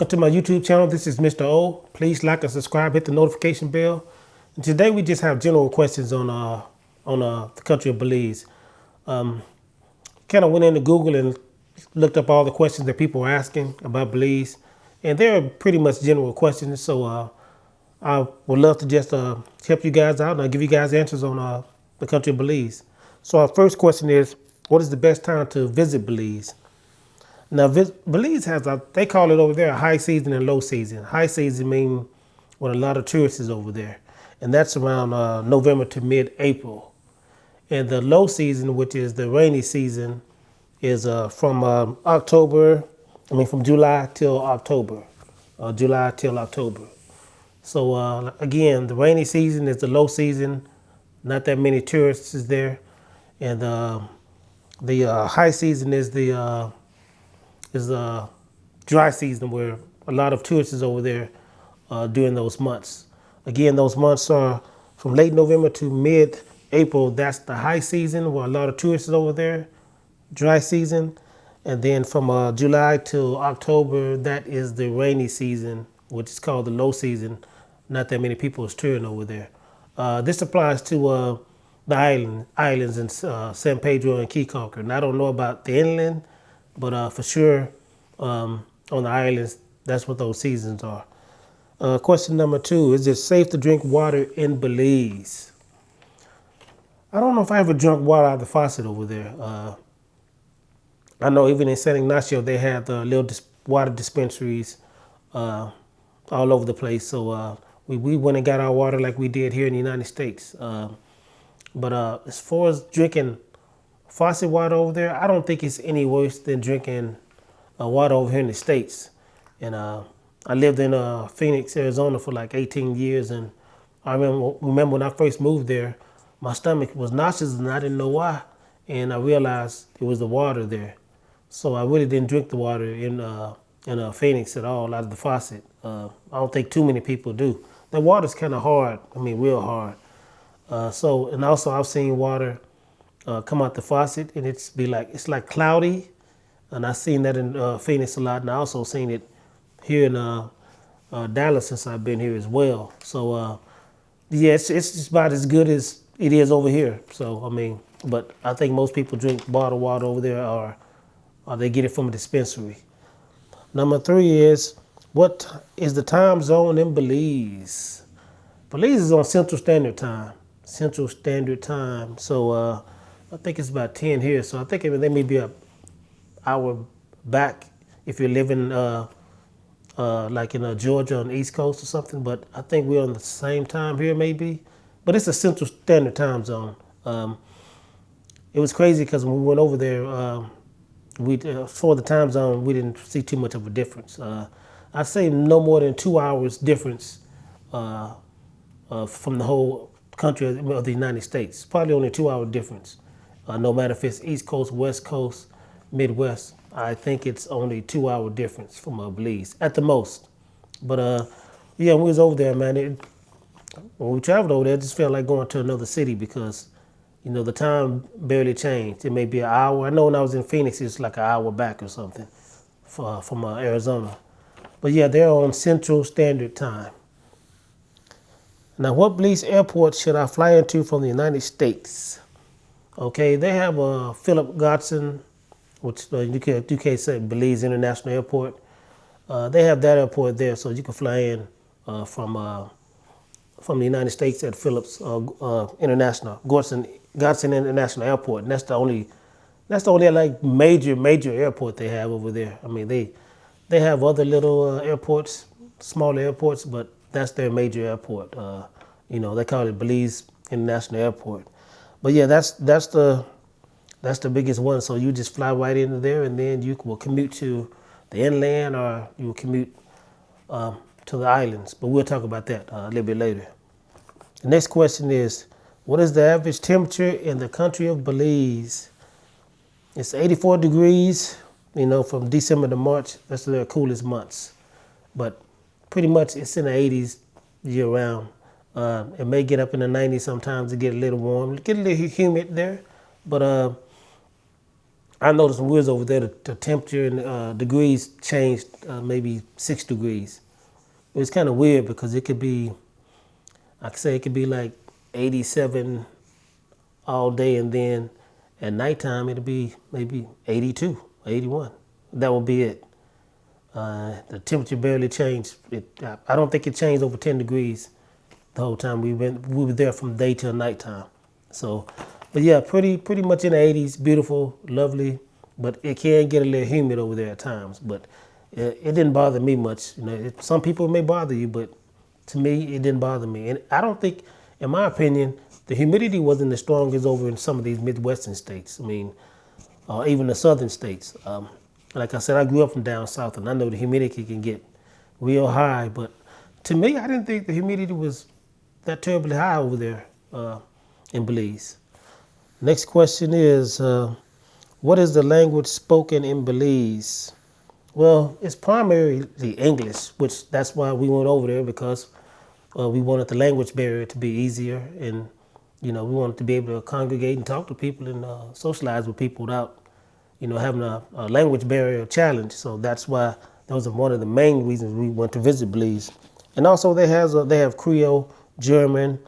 Welcome to my YouTube channel. This is Mr. O. Please like and subscribe, hit the notification bell. And today we just have general questions on the country of Belize. Kind of went into Google and looked up all the questions that people are asking about Belize, and they're pretty much general questions. So I would love to just help you guys out and I'll give you guys answers on the country of Belize. So our first question is, what is the best time to visit Belize? Now, Belize has they call it over there a high season and low season. High season means when a lot of tourists is over there, and that's around November to mid-April. And the low season, which is the rainy season, is from July till October, July till October. So again, the rainy season is the low season. Not that many tourists is there, and the high season is the dry season where a lot of tourists is over there during those months. Again, those months are from late November to mid-April. That's the high season where a lot of tourists is over there, dry season. And then from July to October, that is the rainy season, which is called the low season. Not that many people is touring over there. This applies to the islands in San Pedro and Caye. And I don't know about the inland, but for sure, on the islands, that's what those seasons are. Question number 2, is it safe to drink water in Belize? I don't know if I ever drunk water out of the faucet over there. I know even in San Ignacio, they have the little water dispensaries all over the place. So we went and got our water like we did here in the United States. But as far as drinking faucet water over there, I don't think it's any worse than drinking water over here in the States. And I lived in Phoenix, Arizona for like 18 years. And I remember when I first moved there, my stomach was nauseous and I didn't know why. And I realized it was the water there. So I really didn't drink the water in Phoenix at all out of the faucet. I don't think too many people do. The water's kind of hard, real hard. And also I've seen water come out the faucet and it's like cloudy, and I've seen that in Phoenix a lot, and I also seen it here in Dallas since I've been here as well. So yeah, it's just about as good as it is over here. So but I think most people drink bottled water over there, or they get it from a dispensary. Number 3 is, what is the time zone in Belize? Belize is on Central Standard Time. Central Standard Time. So I think it's about 10 here. So I think they may be an hour back if you're living like in Georgia on the East Coast or something. But I think we're on the same time here maybe. But it's a Central Standard Time zone. It was crazy because when we went over there, for the time zone, we didn't see too much of a difference. I'd say no more than 2 hours difference from the whole country of the United States. Probably only a 2-hour difference. No matter if it's East Coast, West Coast, Midwest, I think it's only a 2-hour difference from Belize at the most. But yeah, when we was over there, man, when we traveled over there, it just felt like going to another city because, the time barely changed. It may be an hour. I know when I was in Phoenix, it's like an hour back or something from Arizona. But yeah, they're on Central Standard Time. Now, what Belize Airport should I fly into from the United States? Okay, they have Philip Godson, which you can say Belize International Airport. They have that airport there, so you can fly in from the United States at Phillips International, Godson International Airport, and that's the only like major airport they have over there. They have other little airports, smaller airports, but that's their major airport. They call it Belize International Airport. But yeah, that's the biggest one. So you just fly right into there, and then you will commute to the inland, or you will commute to the islands. But we'll talk about that a little bit later. The next question is, what is the average temperature in the country of Belize? It's 84 degrees, from December to March. That's their coolest months. But pretty much it's in the 80s year round. It may get up in the 90s sometimes to get a little warm, get a little humid there. But I noticed when we was over there, the temperature and degrees changed maybe 6 degrees. It was kind of weird because it could be, I could say it could be like 87 all day, and then at nighttime it'll be maybe 82, 81. That will be it. The temperature barely changed. I don't think it changed over 10 degrees the whole time we were there from day till nighttime. So, but yeah, pretty much in the 80s, beautiful, lovely, but it can get a little humid over there at times. But it didn't bother me much. You know, some people may bother you, but to me, it didn't bother me. And I don't think, in my opinion, the humidity wasn't as strong as over in some of these Midwestern states. I mean, even the southern states. Like I said, I grew up from down south, and I know the humidity can get real high. But to me, I didn't think the humidity was that terribly high over there in Belize. Next question is, what is the language spoken in Belize? Well, it's primarily English, which that's why we went over there, because we wanted the language barrier to be easier, and we wanted to be able to congregate and talk to people and socialize with people without having a language barrier challenge. So that's why those are one of the main reasons we went to visit Belize. And also they have Creole, German,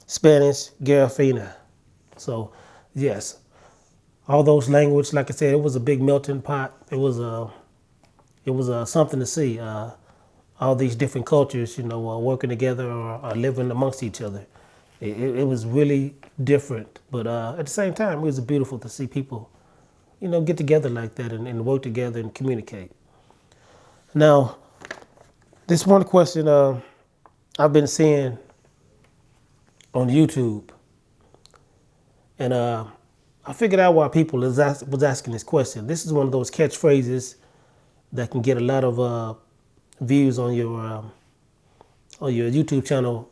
Spanish, Garifuna. So yes, all those languages, like I said, it was a big melting pot. It was something to see. All these different cultures, working together or living amongst each other. It was really different, but at the same time, it was beautiful to see people, get together like that and work together and communicate. Now, this one question I've been seeing on YouTube, and I figured out why people was asking this question. This is one of those catchphrases that can get a lot of views on your YouTube channel,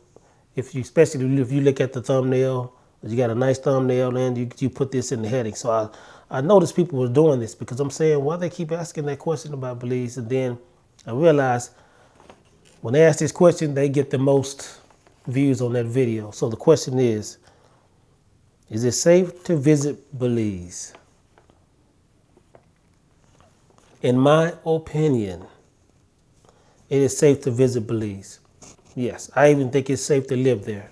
especially if you look at the thumbnail. You got a nice thumbnail and you put this in the heading. So I noticed people were doing this because I'm saying, why they keep asking that question about Belize, and then I realized when they ask this question, they get the most views on that video. So the question is it safe to visit Belize? In my opinion, it is safe to visit Belize. Yes, I even think it's safe to live there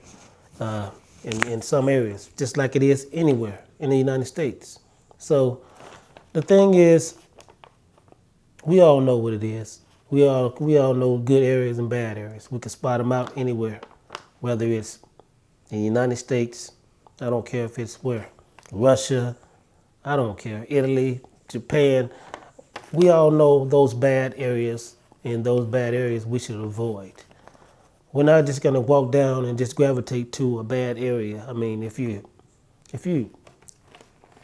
in some areas, just like it is anywhere in the United States. So the thing is, we all know what it is. We all know good areas and bad areas. We can spot them out anywhere, whether it's in the United States, I don't care if it's where, Russia, I don't care, Italy, Japan. We all know those bad areas, and those bad areas we should avoid. We're not just gonna walk down and just gravitate to a bad area. I mean, if you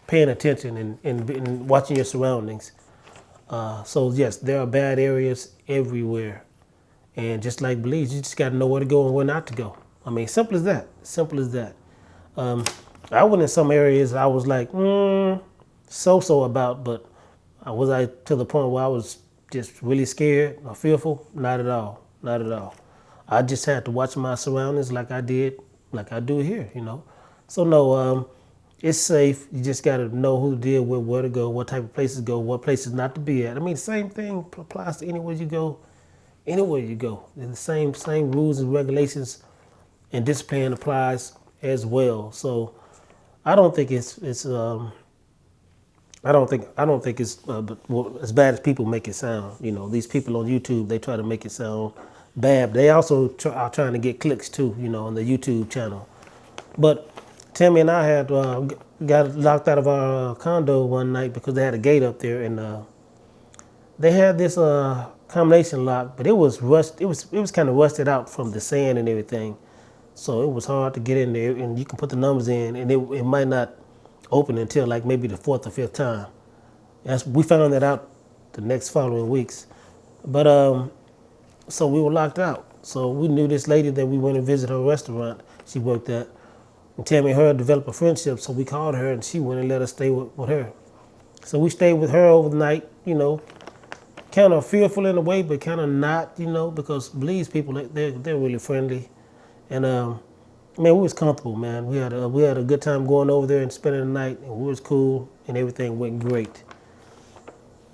paying attention and watching your surroundings. So yes, there are bad areas everywhere. And just like Belize, you just gotta know where to go and where not to go. I mean, simple as that, simple as that. I went in some areas I was like, so about, but was I to the point where I was just really scared or fearful? Not at all, not at all. I just had to watch my surroundings like I do here, So no, it's safe. You just got to know who to deal with, where to go, what type of places to go, what places not to be at. I mean, the same thing applies to anywhere you go. Anywhere you go, the same rules and regulations and discipline applies as well. So I don't think it's I don't think it's as bad as people make it sound. These people on YouTube, they try to make it sound bad. They also are trying to get clicks too, on the YouTube channel. But Tammy and I had got locked out of our condo one night because they had a gate up there, and they had this combination lock, but it was rust. It was kind of rusted out from the sand and everything, so it was hard to get in there. And you can put the numbers in, and it might not open until like maybe the fourth or fifth time. We found that out the next following weeks, but so we were locked out. So we knew this lady that we went and visit her restaurant she worked at. And Tammy and her developed a friendship, so we called her and she went and let us stay with her. So we stayed with her over the night, kind of fearful in a way, but kind of not, because Belize people, they're really friendly. And man, we was comfortable, man. We had a good time going over there and spending the night, and we was cool, and everything went great.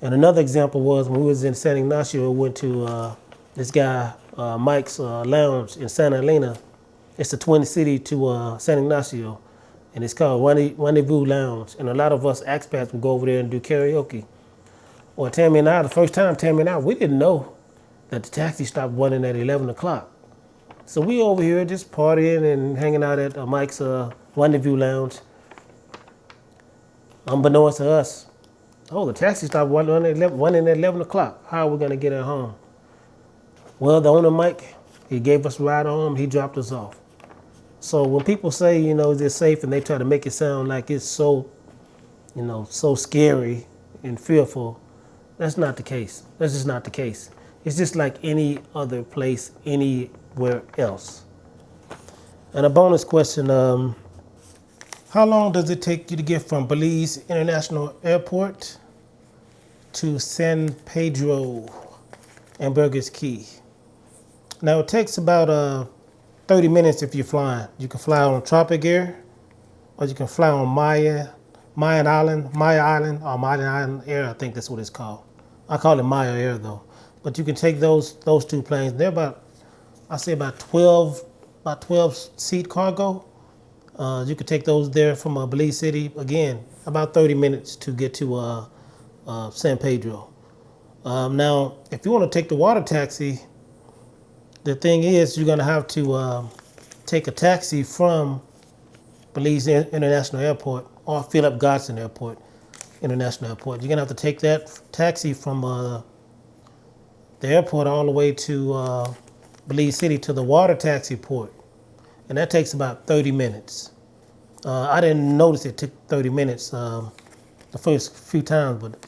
And another example was when we was in San Ignacio, we went to this guy Mike's Lounge in Santa Elena. It's the twin city to San Ignacio, and it's called Rendezvous Lounge. And a lot of us expats would go over there and do karaoke. Well, Tammy and I, the first time Tammy and I, we didn't know that the taxi stopped running at 11 o'clock. So we over here just partying and hanging out at Mike's Rendezvous Lounge. Unbeknownst to us, oh, the taxi stopped running at 11 o'clock. How are we going to get at home? Well, the owner, Mike, he gave us a ride home. He dropped us off. So when people say, is it safe and they try to make it sound like it's so, so scary and fearful, that's not the case. That's just not the case. It's just like any other place, anywhere else. And a bonus question, how long does it take you to get from Belize International Airport to San Pedro, Ambergris Caye? Now it takes about 30 minutes if you're flying. You can fly on Tropic Air, or you can fly on Maya Island Air, I think that's what it's called. I call it Maya Air though. But you can take those two planes. They're about 12 seat cargo. You could take those there from Belize City. Again, about 30 minutes to get to San Pedro. Now, if you want to take the water taxi, the thing is you're going to have to take a taxi from Belize International Airport or Philip Godson International Airport. You're going to have to take that taxi from the airport all the way to Belize City to the water taxi port. And that takes about 30 minutes. I didn't notice it took 30 minutes the first few times, but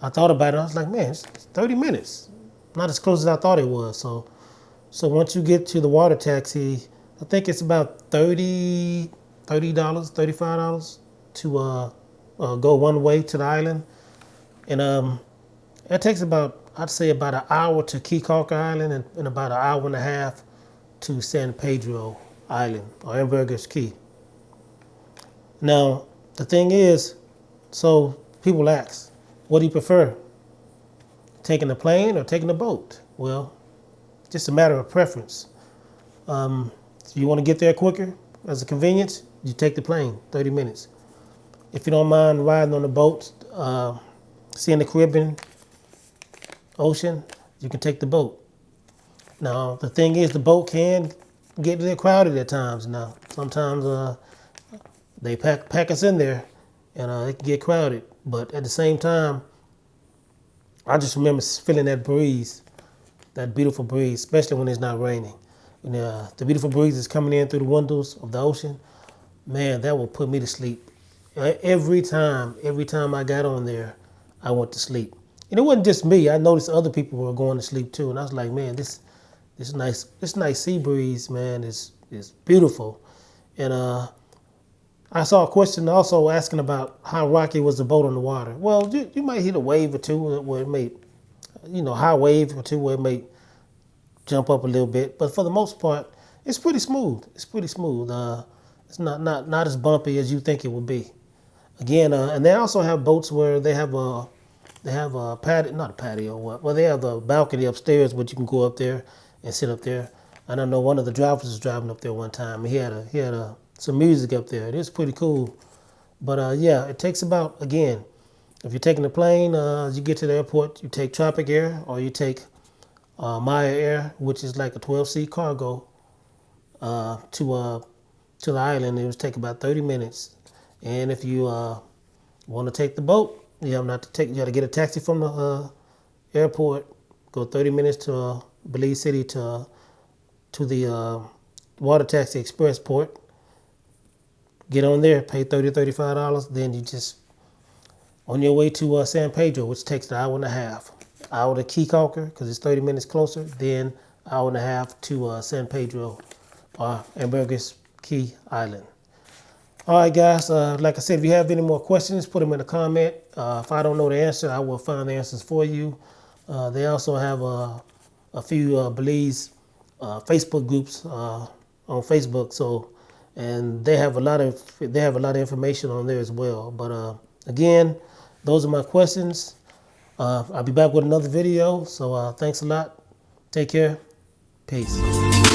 I thought about it. I was like, man, it's 30 minutes. Not as close as I thought it was. So once you get to the water taxi, I think it's about $30, $35 to go one way to the island. And it takes I'd say about an hour to Caye Caulker Island and about an hour and a half to San Pedro Island or Ambergris Caye. Now, the thing is, so people ask, what do you prefer? Taking the plane or taking the boat? Well, it's just a matter of preference. If you want to get there quicker, as a convenience, you take the plane, 30 minutes. If you don't mind riding on the boat, seeing the Caribbean Ocean, you can take the boat. Now, the thing is, the boat can get a little crowded at times. Now, sometimes they pack us in there, and it can get crowded. But at the same time, I just remember feeling that breeze, that beautiful breeze, especially when it's not raining. And the beautiful breeze is coming in through the windows of the ocean. Man, that will put me to sleep. Every time I got on there, I went to sleep. And it wasn't just me. I noticed other people were going to sleep too. And I was like, man, this nice sea breeze, man, is beautiful. And I saw a question also asking about how rocky was the boat on the water. Well, you might hit a wave or two where it may, high wave or two where it may jump up a little bit. But for the most part, it's pretty smooth. It's not as bumpy as you think it would be. Again, and they also have boats where they have a patio, not a patio, well, they have a balcony upstairs, but you can go up there and sit up there. And I know one of the drivers was driving up there one time. He had some music up there. It is pretty cool. But yeah, it takes about, again, if you're taking a plane, you get to the airport, you take Tropic Air or you take Maya Air, which is like a 12-seat cargo, to the island. It would take about 30 minutes. And if you want to take the boat, you got to get a taxi from the airport, go 30 minutes to Belize City to the Water Taxi Express port. Get on there, pay $30, $35. Then you just on your way to San Pedro, which takes an hour and a half. Hour to Caye Caulker because it's 30 minutes closer. Then hour and a half to San Pedro or Ambergris Caye Island. All right, guys. Like I said, if you have any more questions, put them in the comment. If I don't know the answer, I will find the answers for you. They also have a few Belize Facebook groups on Facebook. So, and they have a lot of information on there as well. But again, those are my questions. I'll be back with another video. So thanks a lot. Take care. Peace.